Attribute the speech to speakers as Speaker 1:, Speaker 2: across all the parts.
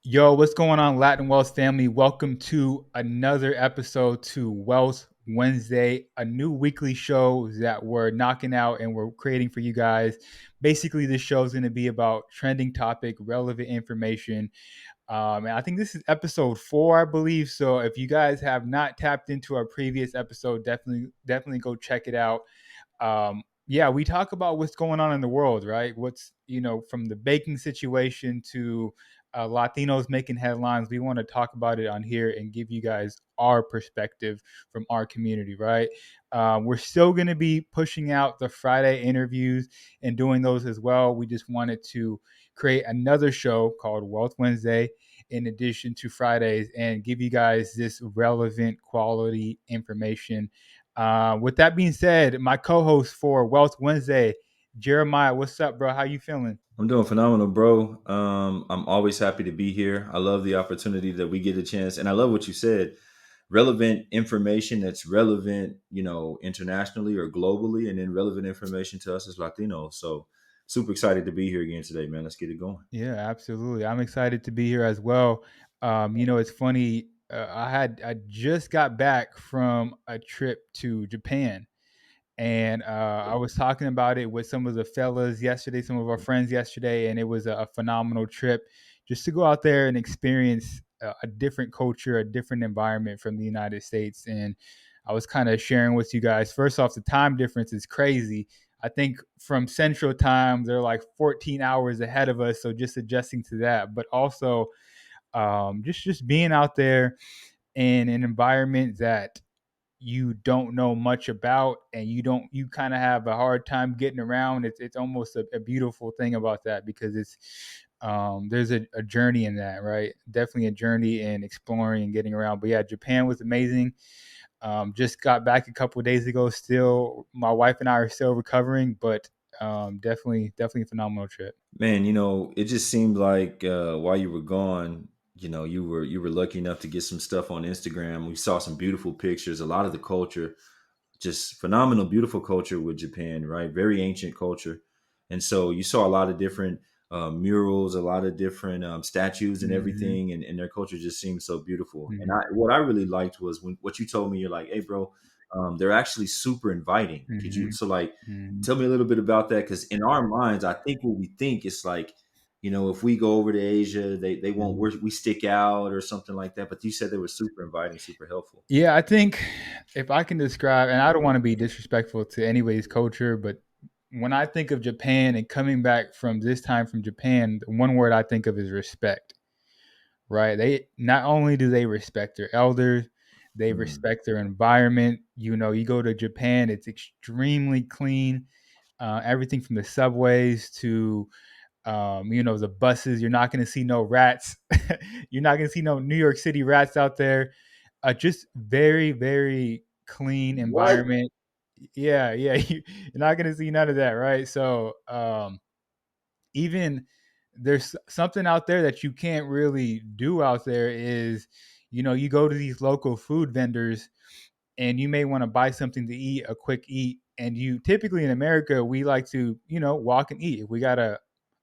Speaker 1: Yo, what's going on, Latin Wealth family? Welcome to another episode to Wealth Wednesday, a new weekly show that we're knocking out and we're creating for you guys. Basically, this show is going to be about trending topic, relevant information. And I think this is episode 4, I believe. So if you guys have not tapped into our previous episode, definitely go check it out. Yeah, we talk about what's going on in the world, right? What's, from the baking situation to Latinos making headlines. We want to talk about it on here and give you guys our perspective from our community, right? We're still going to be pushing out the Friday interviews and doing those as well. We just wanted to create another show called Wealth Wednesday in addition to Fridays and give you guys this relevant quality information. With that being said, my co-host for Wealth Wednesday, Jeremiah, what's up, bro? How you feeling?
Speaker 2: I'm doing phenomenal, bro. I'm always happy to be here. I love the opportunity that we get a chance, and I love what you said. Relevant information that's relevant, internationally or globally, and then relevant information to us as Latinos. So, super excited to be here again today, man. Let's get it going.
Speaker 1: Yeah, absolutely. I'm excited to be here as well. It's funny. I just got back from a trip to Japan, and I was talking about it with some of the fellas yesterday, some of our friends yesterday, and it was a phenomenal trip just to go out there and experience a different culture, a different environment from the United States. And I was kind of sharing with you guys. First off, the time difference is crazy. I think from Central Time, they're like 14 hours ahead of us, so just adjusting to that. But also, just being out there in an environment that you don't know much about and you kind of have a hard time getting around. It's almost a beautiful thing about that because it's there's a journey in that, right? Definitely a journey in exploring and getting around. But yeah, Japan was amazing. Just got back a couple of days ago. Still, my wife and I are still recovering, but definitely a phenomenal trip.
Speaker 2: Man, it just seemed like while you were gone, you were lucky enough to get some stuff on Instagram. We saw some beautiful pictures. A lot of the culture, just phenomenal, beautiful culture with Japan, right? Very ancient culture. And so you saw a lot of different murals, a lot of different statues and
Speaker 1: Hmm.
Speaker 2: everything. And their culture just seemed so beautiful. And
Speaker 1: Hmm.
Speaker 2: what I really liked was what you told me. You're like, hey, bro, they're actually super inviting. Could you,
Speaker 1: Hmm.
Speaker 2: so like,
Speaker 1: Hmm.
Speaker 2: tell me a little bit about that? Because in our minds, I think what we think is like, if we go over to Asia, they won't, we stick out or something like that. But you said they were super inviting, super helpful.
Speaker 1: Yeah, I think if I can describe, and I don't want to be disrespectful to anybody's culture, but when I think of Japan and coming back from this time from Japan, the one word I think of is respect, right? They not only do they respect their elders, they
Speaker 2: Mm.
Speaker 1: respect their environment. You go to Japan, it's extremely clean. Everything from the subways to the buses. You're not going to see no rats. You're not going to see no New York City rats out there. Just very, very clean
Speaker 2: What?
Speaker 1: environment. Yeah, yeah. You're not going to see none of that, right? So, even there's something out there that you can't really do out there is, you go to these local food vendors and you may want to buy something to eat, a quick eat. And you typically in America, we like to, walk and eat. If we got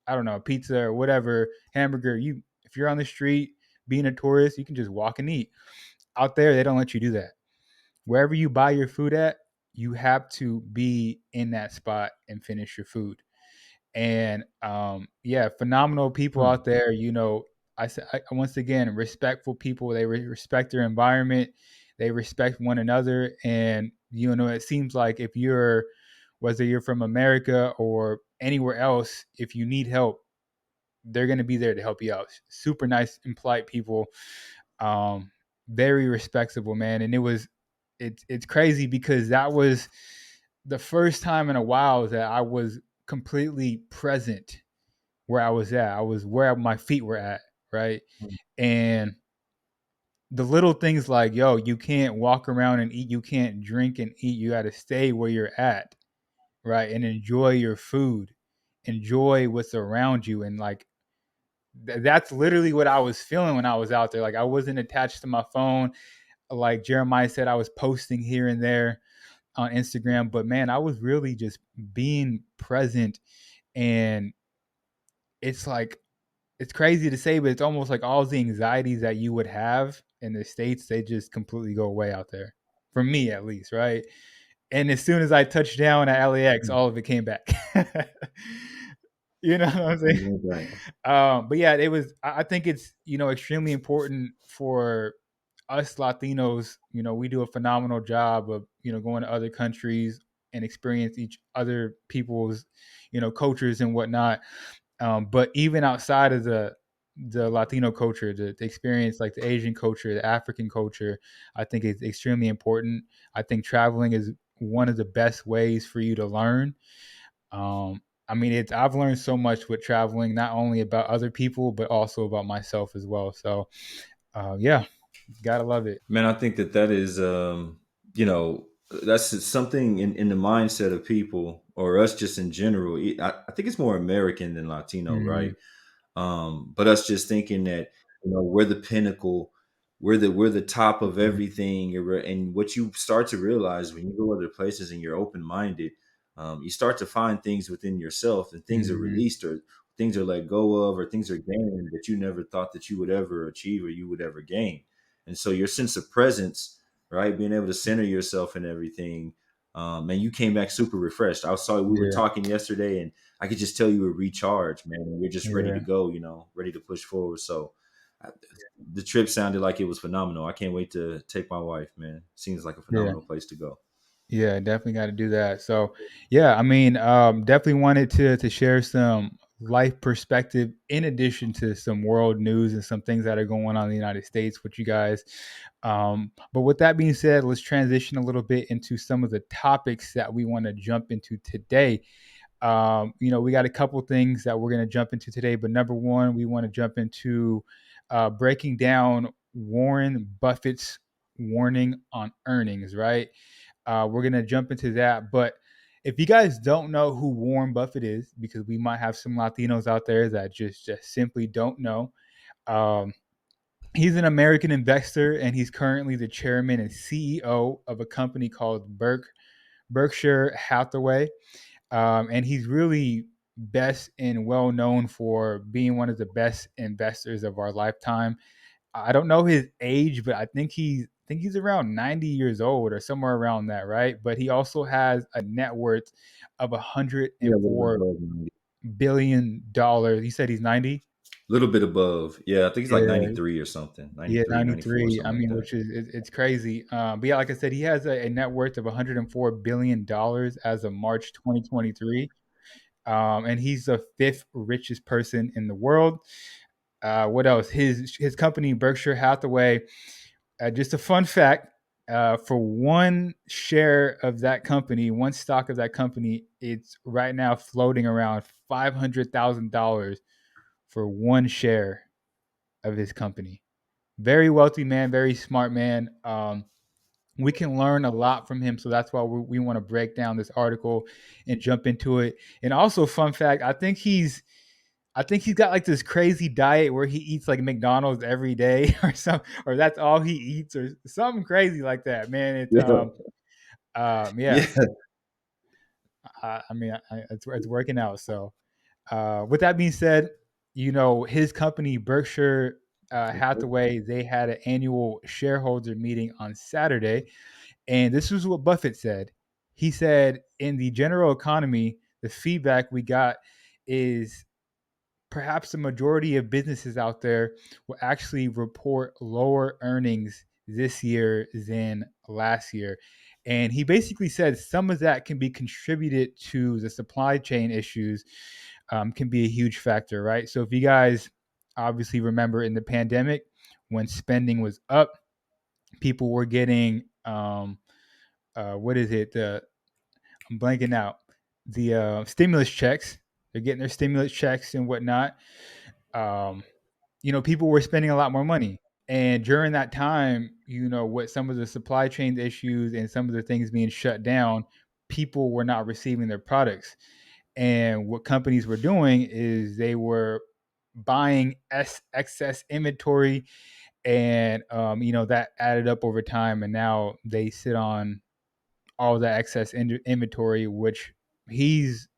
Speaker 1: I don't know, pizza or whatever, hamburger, if you're on the street being a tourist, you can just walk and eat. Out there, they don't let you do that. Wherever you buy your food at, you have to be in that spot and finish your food. And yeah, phenomenal people
Speaker 2: Hmm.
Speaker 1: out there. I said once again, respectful people. They respect their environment. They respect one another, and it seems like if you're whether you're from America or anywhere else, if you need help, they're going to be there to help you out. Super nice and polite people. Um, Very respectable, man. And it's crazy because that was the first time in a while that I was completely present where I was at. I was where my feet were at, right? And the little things like, yo, you can't walk around and eat, you can't drink and eat. You got to stay where you're at, right? And enjoy your food, enjoy what's around you. And like, that's literally what I was feeling when I was out there. Like, I wasn't attached to my phone. Like Jeremiah said, I was posting here and there on Instagram, but man, I was really just being present. And it's like it's crazy to say, but it's almost like all the anxieties that you would have in the States, they just completely go away out there. For me, at least, right? And as soon as I touched down at LAX, all of it came back. You know what I'm saying?
Speaker 2: Right.
Speaker 1: But yeah, it was. I think it's extremely important for us Latinos. We do a phenomenal job of going to other countries and experience each other people's cultures and whatnot. But even outside of the Latino culture, the experience like the Asian culture, the African culture, I think is extremely important. I think traveling is one of the best ways for you to learn. Um, I mean, I've learned so much with traveling, not only about other people, but also about myself as well. So, yeah, gotta love it.
Speaker 2: Man, I think that that is, you know, that's something in the mindset of people or us just in general. I think it's more American than Latino,
Speaker 1: Hmm.
Speaker 2: right? But us just thinking that we're the pinnacle, we're the top of
Speaker 1: Hmm.
Speaker 2: everything, and what you start to realize when you go other places and you're open minded, you start to find things within yourself, and things are
Speaker 1: Hmm.
Speaker 2: released or things are let go of or things are gained that you never thought that you would ever achieve or you would ever gain. And so your sense of presence, right, being able to center yourself in everything, and you came back super refreshed. I saw we were
Speaker 1: Yeah,
Speaker 2: talking yesterday, and I could just tell you were recharged, man. And you're just ready to
Speaker 1: yeah,
Speaker 2: go, ready to push forward. So I, the trip sounded like it was phenomenal. I can't wait to take my wife, man. Seems like a
Speaker 1: yeah.
Speaker 2: phenomenal place to go.
Speaker 1: Yeah, definitely got to do that. So, yeah, I mean, definitely wanted to share some life perspective in addition to some world news and some things that are going on in the United States with you guys. But with that being said, let's transition a little bit into some of the topics that we want to jump into today. We got a couple things that we're going to jump into today, but number one, we want to jump into breaking down Warren Buffett's warning on earnings, right? We're gonna jump into that. But if you guys don't know who Warren Buffett is, because we might have some Latinos out there that just simply don't know, um, he's an American investor and he's currently the chairman and CEO of a company called Berkshire Hathaway. And he's really best and well known for being one of the best investors of our lifetime. I don't know his age, but I think he's around 90 years old or somewhere around that, right? But he also has a net worth of
Speaker 2: Yeah, a little bit
Speaker 1: 104
Speaker 2: above 90.
Speaker 1: billion dollars. He said he's 90.
Speaker 2: A little bit above. Yeah, I think he's like
Speaker 1: Yeah,
Speaker 2: 93 or something.
Speaker 1: yeah,
Speaker 2: 93, 94,
Speaker 1: 93. I
Speaker 2: something like
Speaker 1: mean,
Speaker 2: that.
Speaker 1: which is it's crazy. But yeah, like I said, he has a net worth of 104 billion dollars as of March 2023. And he's the fifth richest person in the world. What else? His company Berkshire Hathaway. Just a fun fact: for one share of that company, one stock of that company, it's right now floating around $500,000 for one share of his company. Very wealthy man, very smart man. We can learn a lot from him, so that's why we want to break down this article and jump into it. And also, fun fact: I think he's got like this crazy diet where he eats like McDonald's every day or something, or that's all he eats, or something crazy like that. Man, it's
Speaker 2: Yeah.
Speaker 1: yeah.
Speaker 2: Yeah.
Speaker 1: I mean, it's working out. So, with that being said, his company Berkshire Hathaway, they had an annual shareholder meeting on Saturday, and this is what Buffett said. He said, "In the general economy, the feedback we got is perhaps the majority of businesses out there will actually report lower earnings this year than last year." And he basically said some of that can be contributed to the supply chain issues, can be a huge factor, right? So if you guys obviously remember in the pandemic when spending was up, people were getting what is it? I'm blanking out. The stimulus checks. They're getting their stimulus checks and whatnot. Um, people were spending a lot more money. And during that time, with some of the supply chain issues and some of the things being shut down, people were not receiving their products. And what companies were doing is they were buying excess inventory, and that added up over time, and now they sit on all that excess inventory, which he's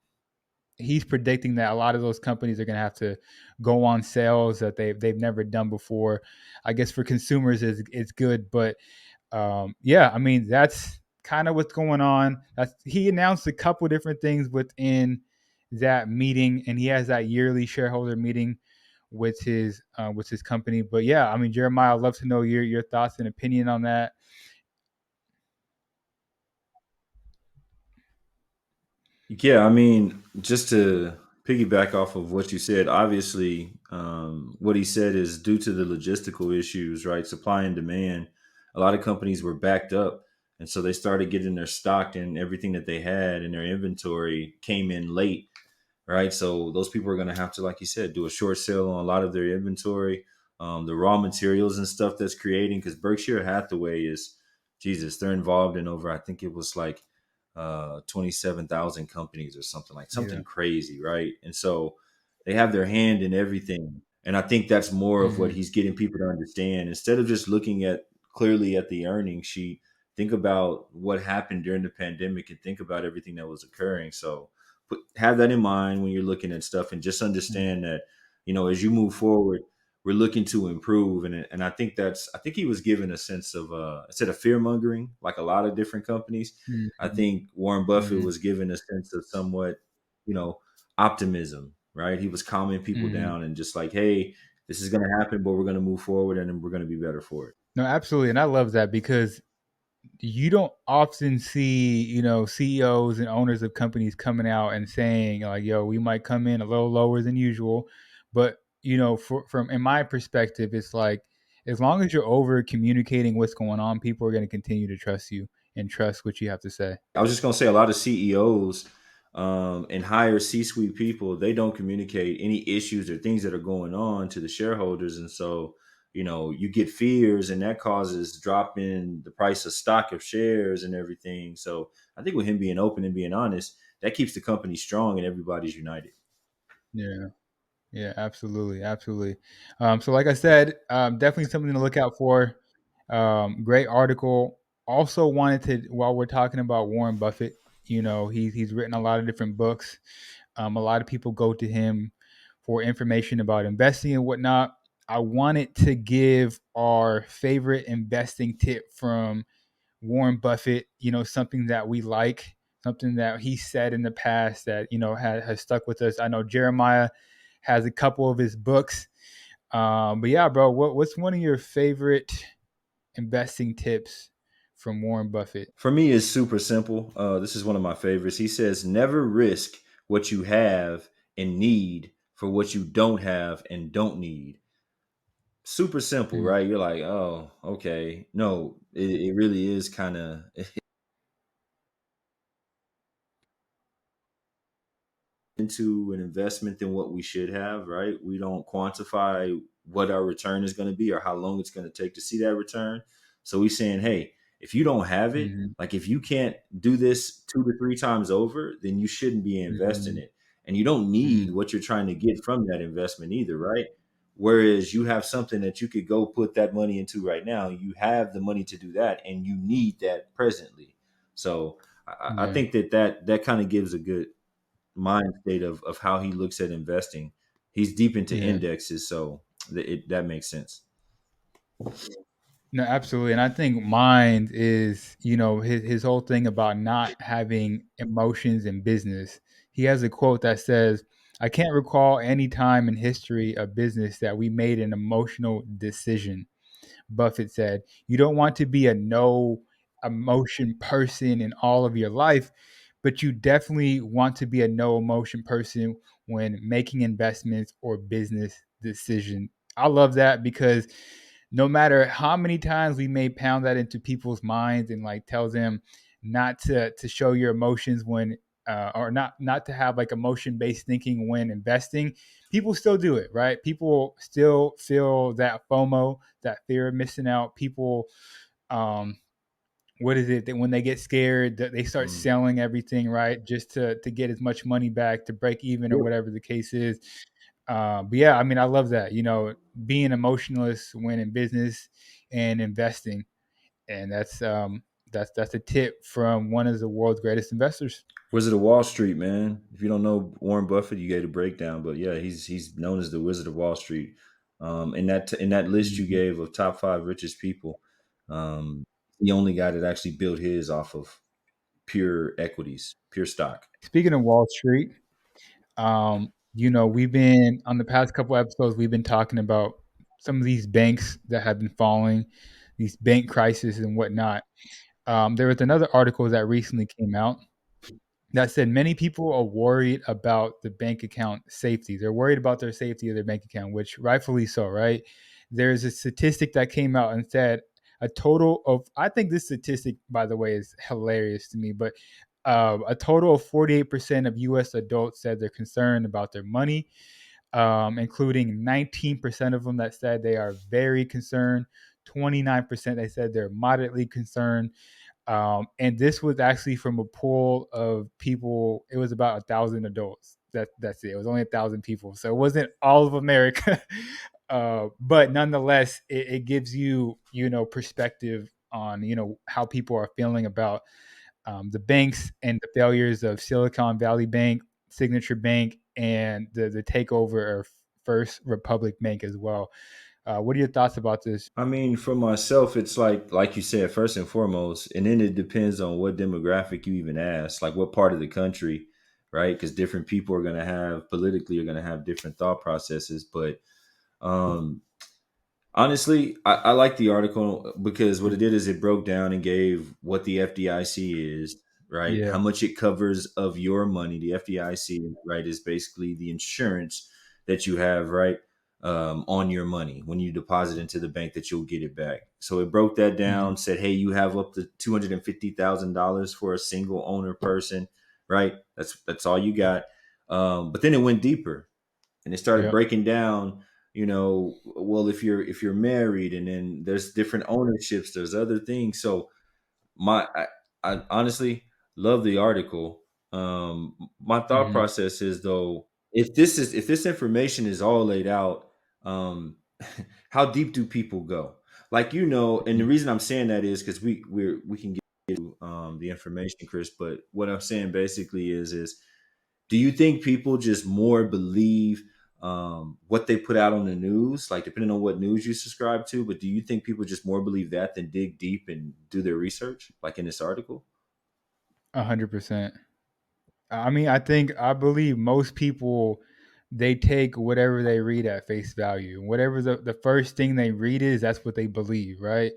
Speaker 1: he's predicting that a lot of those companies are going to have to go on sales that they've never done before. I guess for consumers it's good, but yeah, I mean that's kind of what's going on. He announced a couple different things within that meeting, and he has that yearly shareholder meeting with his company. But yeah, I mean Jeremiah, I'd love to know your thoughts and opinion on that.
Speaker 2: Yeah, I mean, just to piggyback off of what you said, obviously, what he said is due to the logistical issues, right? Supply and demand. A lot of companies were backed up, and so they started getting their stock, and everything that they had in their inventory came in late, right? So those people are going to have to, like you said, do a short sale on a lot of their inventory, the raw materials and stuff that's creating. Because Berkshire Hathaway is, Jesus, they're involved in over, I think it was like 27,000 companies or something, like
Speaker 1: Yeah.
Speaker 2: something crazy, right? And so they have their hand in everything. And I think that's more of what
Speaker 1: Mm-hmm.
Speaker 2: he's getting people to understand. Instead of just looking at clearly at the earnings sheet, think about what happened during the pandemic and think about everything that was occurring. So have that in mind when you're looking at stuff, and just understand that, as you move forward, we're looking to improve. And I think he was given a sense of instead of fear mongering like a lot of different companies. I
Speaker 1: Mm-hmm.
Speaker 2: think Warren Buffett
Speaker 1: Mm-hmm.
Speaker 2: was given a sense of somewhat, you know optimism, right? He was calming people
Speaker 1: Mm-hmm.
Speaker 2: down and just like, hey, this is going to happen, but we're going to move forward, and then we're going to be better for it.
Speaker 1: No, absolutely, and I love that because you don't often see, CEOs and owners of companies coming out and saying like, "Yo, we might come in a little lower than usual," but from in my perspective, it's like as long as you're over communicating what's going on, people are going to continue to trust you and trust what you have to say.
Speaker 2: I was just gonna say a lot of CEOs and higher C-suite people, they don't communicate any issues or things that are going on to the shareholders, and so you get fears, and that causes drop in the price of stock of shares and everything. So I think with him being open and being honest, that keeps the company strong and everybody's united.
Speaker 1: Yeah. Yeah, absolutely, absolutely. So, like I said, definitely something to look out for. Great article. Also, wanted to while we're talking about Warren Buffett, he's written a lot of different books. A lot of people go to him for information about investing and whatnot. I wanted to give our favorite investing tip from Warren Buffett, something that we like, something that he said in the past that, has stuck with us. I know Jeremiah has a couple of his books. But yeah, bro, what's one of your favorite investing tips from Warren Buffett?
Speaker 2: For me, it's super simple. This is one of my favorites. He says, "Never risk what you have and need for what you don't have and don't need." Super simple,
Speaker 1: Mm,
Speaker 2: right? You're like, oh, okay. No, it really is kind of into an investment than what we should have, right? We don't quantify what our return is going to be or how long it's going to take to see that return. So we saying, hey, if you don't have it,
Speaker 1: mm-hmm,
Speaker 2: like if you can't do this 2 to 3 times over, then you shouldn't be investing
Speaker 1: mm-hmm,
Speaker 2: it. And you don't need
Speaker 1: mm,
Speaker 2: what you're trying to get from that investment either, right? Whereas you have something that you could go put that money into right now. You have the money to do that, and you need that presently. So I
Speaker 1: yeah,
Speaker 2: think that kind of gives a good mind state of how he looks at investing. He's deep into
Speaker 1: yeah.
Speaker 2: indexes, so that makes sense.
Speaker 1: No, absolutely. And I think mind is, his whole thing about not having emotions in business. He has a quote that says, I can't recall any time in history of business that we made an emotional decision. Buffett said, you don't want to be a no emotion person in all of your life, but you definitely want to be a no emotion person when making investments or business decision. I love that because no matter how many times we may pound that into people's minds and like tell them not to show your emotions when or not to have like emotion based thinking when investing, people still do it, right? People still feel that FOMO, that fear of missing out. People, um, what is it that when they get scared, that they start
Speaker 2: Mm.
Speaker 1: selling everything, right, just to get as much money back to break even or
Speaker 2: Yep.
Speaker 1: whatever the case is. But yeah, I mean, I love that. Being emotionless when in business and investing, and That's a tip from one of the world's greatest investors.
Speaker 2: Wizard of Wall Street, man. If you don't know Warren Buffett, you get a breakdown. But yeah, he's known as the Wizard of Wall Street. In that list you
Speaker 1: Mhm.
Speaker 2: gave of top five richest people, um, the only guy that actually built his off of pure equities, pure stock.
Speaker 1: Speaking of Wall Street, we've been on the past couple episodes, we've been talking about some of these banks that have been falling, these bank crises and whatnot. There was another article that recently came out that said many people are worried about the bank account safety. They're worried about their safety of their bank account, which rightfully so, right? There's a statistic that came out and said a total of, I think this statistic, by the way, is hilarious to me, but a total of 48% of US adults said they're concerned about their money, including 19% of them that said they are very concerned, 29% they said they're moderately concerned, and this was actually from a pool of people. It was about 1,000 adults. That's it. It was only 1,000 people, so it wasn't all of America. But nonetheless, it gives you perspective on how people are feeling about the banks and the failures of Silicon Valley Bank, Signature Bank, and the takeover of First Republic Bank as well. What are your thoughts about this?
Speaker 2: I mean, for myself, it's like you said, first and foremost, and then it depends on what demographic you even ask, like what part of the country, right? Because different people are going to have politically are going to have different thought processes. But um, honestly, I like the article because what it did is it broke down and gave what the FDIC is, right? How
Speaker 1: Yeah.
Speaker 2: much it covers of your money. The FDIC, right, is basically the insurance that you have, right, on your money when you deposit into the bank that you'll get it back. So it broke that
Speaker 1: Hmm.
Speaker 2: down, said, hey, you have up to $250,000 for a single owner person, right? That's all you got. But then it went deeper and it started
Speaker 1: Yep.
Speaker 2: breaking down, well, if you're married, and then there's different ownerships, there's other things. So I honestly love the article. My thought
Speaker 1: Hmm.
Speaker 2: process is, though, if this information is all laid out, um how deep do people go? Like, and the reason I'm saying that is because we can get to the information, Chris, but what I'm saying basically is do you think people just more believe what they put out on the news, like depending on what news you subscribe to? But do you think people just more believe that than dig deep and do their research, like in this article?
Speaker 1: 100%. I mean, I believe most people, they take whatever they read at face value. Whatever the first thing they read is, that's what they believe, right?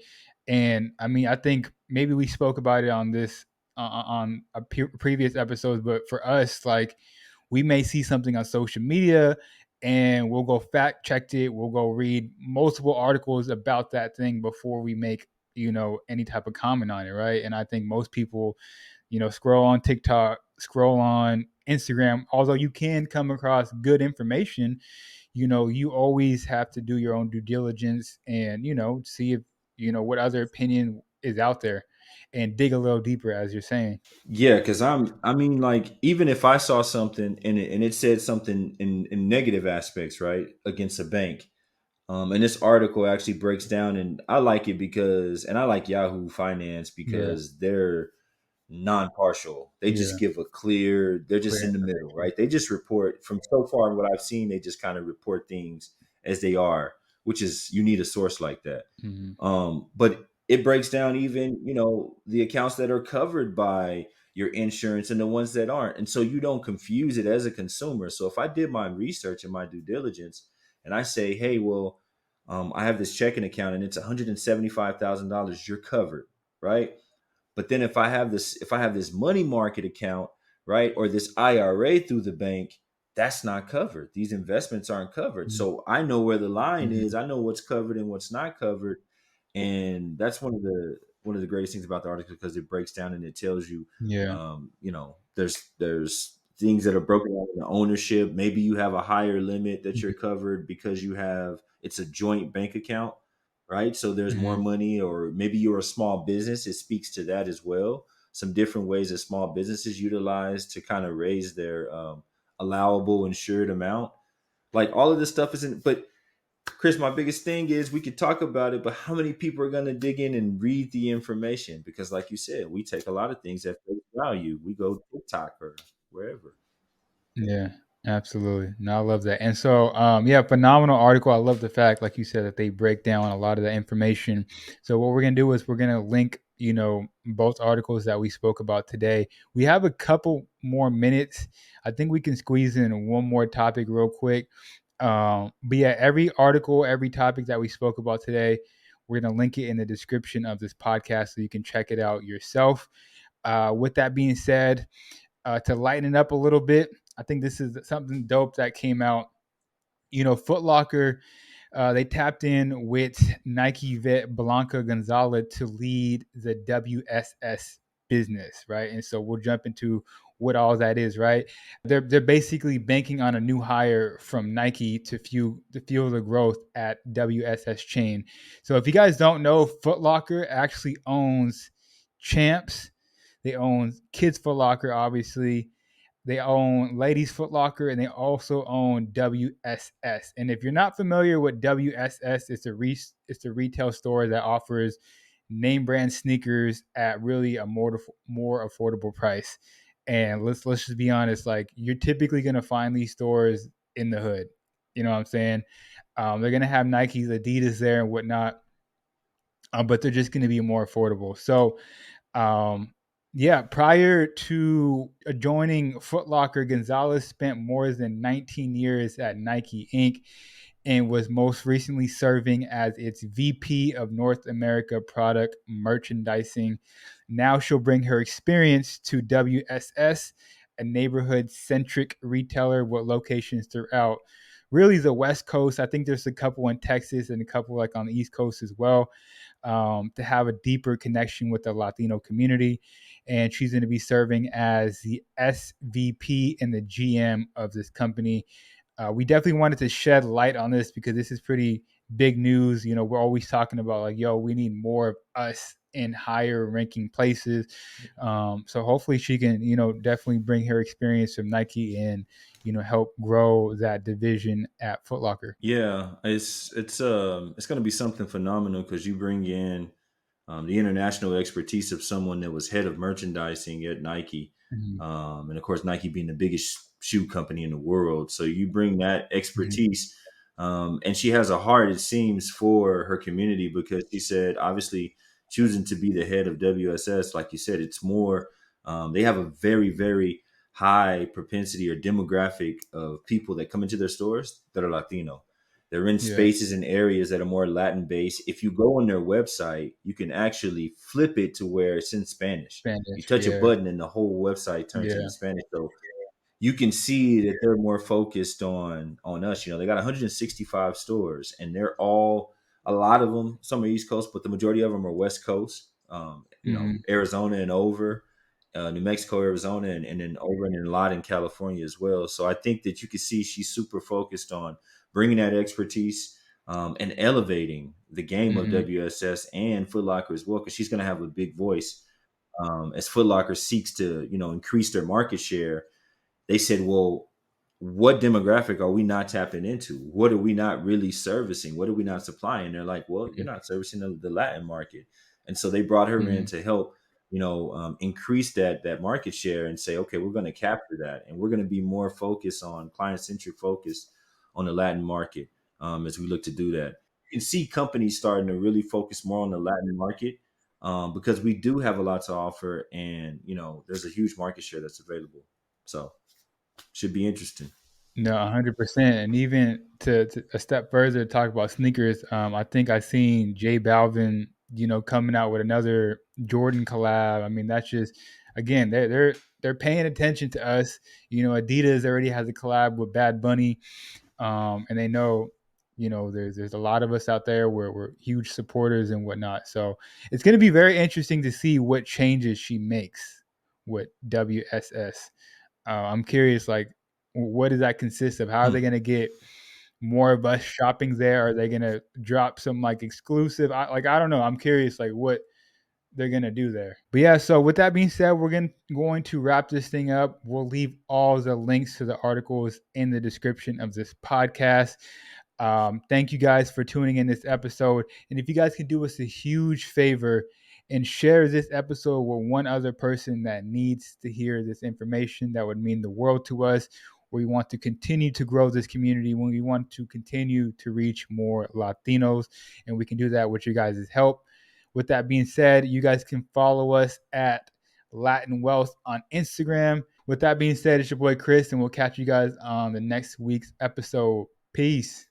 Speaker 1: And I mean, I think maybe we spoke about it on this on a previous episodes, but for us, like, we may see something on social media and we'll go fact check it. We'll go read multiple articles about that thing before we make any type of comment on it, right? And I think most people scroll on TikTok, scroll on Instagram. Although you can come across good information, you always have to do your own due diligence and see if what other opinion is out there, and dig a little deeper, as you're saying.
Speaker 2: Yeah, because I mean, like, even if I saw something and it said something in negative aspects, right, against a bank, and this article actually breaks down, and I like it because, and I like Yahoo Finance
Speaker 1: Yeah,
Speaker 2: because they're non-partial. They just
Speaker 1: yeah,
Speaker 2: give a clear, they're just
Speaker 1: clear
Speaker 2: in the middle,
Speaker 1: information.
Speaker 2: right? They just report from so far what I've seen, they just kind of report things as they are, which is you need a source like that.
Speaker 1: Hmm.
Speaker 2: But it breaks down even, the accounts that are covered by your insurance and the ones that aren't. And so you don't confuse it as a consumer. So if I did my research and my due diligence and I say, hey, well, I have this checking account and it's $175,000, you're covered, right? But then if I have this money market account, right, or this IRA through the bank, that's not covered. These investments aren't covered. So I know where the line is.
Speaker 1: Hmm.
Speaker 2: I know what's covered and what's not covered. And that's one of the greatest things about the article because it breaks down and it tells you,
Speaker 1: Yeah.
Speaker 2: there's things that are broken down in the ownership. Maybe you have a higher limit that you're covered because it's a joint bank account, right? So there's more
Speaker 1: Hmm.
Speaker 2: money, or maybe you're a small business. It speaks to that as well. Some different ways that small businesses utilize to kind of raise their allowable insured amount. Like all of this stuff isn't, but Chris, my biggest thing is we could talk about it, but how many people are going to dig in and read the information? Because, like you said, we take a lot of things at face value. We go TikTok or wherever.
Speaker 1: Yeah, absolutely. No, I love that. And so, yeah, phenomenal article. I love the fact, like you said, that they break down a lot of the information. So what we're gonna do is we're gonna link, both articles that we spoke about today. We have a couple more minutes. I think we can squeeze in one more topic real quick. But yeah, every article, every topic that we spoke about today, we're gonna link it in the description of this podcast so you can check it out yourself. With that being said, to lighten it up a little bit, I think this is something dope that came out. Footlocker, they tapped in with Nike vet Blanca Gonzalez to lead the WSS business, right? And so we'll jump into what all that is, right? They're basically banking on a new hire from Nike to fuel the growth at WSS chain. So if you guys don't know, Footlocker actually owns Champs. They own Kids Footlocker, obviously. They own Ladies Foot Locker, and they also own WSS. And if you're not familiar with WSS, it's a retail store that offers name brand sneakers at really a more affordable price. And let's just be honest, like you're typically gonna find these stores in the hood. You know what I'm saying? They're gonna have Nikes, Adidas there and whatnot, but they're just gonna be more affordable. So um, yeah, prior to joining Foot Locker, Gonzalez spent more than 19 years at Nike Inc. and was most recently serving as its VP of North America product merchandising. Now she'll bring her experience to WSS, a neighborhood centric retailer with locations throughout really the West Coast. I think there's a couple in Texas and a couple like on the East Coast as well, to have a deeper connection with the Latino community. And she's going to be serving as the SVP and the GM of this company. We definitely wanted to shed light on this because this is pretty big news. We're always talking about like, yo, we need more of us in higher ranking places. So hopefully she can, definitely bring her experience from Nike and, help grow that division at Foot Locker.
Speaker 2: Yeah, it's going to be something phenomenal because you bring in the international expertise of someone that was head of merchandising at Nike,
Speaker 1: Mhm.
Speaker 2: and of course Nike being the biggest shoe company in the world. So you bring that
Speaker 1: Mhm.
Speaker 2: expertise, and she has a heart, it seems, for her community because she said obviously choosing to be the head of WSS, like you said, it's more. They have a very very high propensity or demographic of people that come into their stores that are Latino. They're in
Speaker 1: Yeah.
Speaker 2: spaces and areas that are more Latin based. If you go on their website, you can actually flip it to where it's in Spanish. You
Speaker 1: Spanish.
Speaker 2: touch a
Speaker 1: Yeah.
Speaker 2: button and the whole website turns into
Speaker 1: Yeah.
Speaker 2: Spanish. So you can see that they're more focused on us. They got 165 stores, and they're all a lot of them. Some are East Coast, but the majority of them are West Coast.
Speaker 1: Mhm.
Speaker 2: Arizona and over, New Mexico, Arizona, and then over and a lot in California as well. So I think that you can see she's super focused on bringing that expertise, and elevating the game of
Speaker 1: Mhm.
Speaker 2: WSS and Foot Locker as well, because she's going to have a big voice, as Foot Locker seeks to increase their market share. They said, well, what demographic are we not tapping into? What are we not really servicing? What are we not supplying? They're like, well, you're
Speaker 1: Mhm.
Speaker 2: not servicing the Latin market. And so they brought her in
Speaker 1: Mhm.
Speaker 2: to help, increase that market share and say, okay, we're going to capture that. And we're going to be more focused on client centric focus on the Latin market, as we look to do that. You can see companies starting to really focus more on the Latin market, because we do have a lot to offer and, there's a huge market share that's available. So should be interesting.
Speaker 1: No, 100%. And even to a step further, to talk about sneakers, I think I seen J Balvin, coming out with another Jordan collab. I mean, that's just again, they're paying attention to us. Adidas already has a collab with Bad Bunny, and they know, there's a lot of us out there where we're huge supporters and whatnot. So it's going to be very interesting to see what changes she makes with WSS. I'm curious, like, what does that consist of? How are
Speaker 2: Hmm.
Speaker 1: they going to get more of us shopping there? Are they going to drop some like exclusive? I don't know. I'm curious, like, what they're going to do there. But yeah, so with that being said, we're going to wrap this thing up. We'll leave all the links to the articles in the description of this podcast. Thank you guys for tuning in this episode. And if you guys can do us a huge favor and share this episode with one other person that needs to hear this information, that would mean the world to us. We want to continue to grow this community, when we want to continue to reach more Latinos, and we can do that with you guys' help. With that being said, you guys can follow us at Latin Wealth on Instagram. With that being said, it's your boy Chris, and we'll catch you guys on the next week's episode. Peace.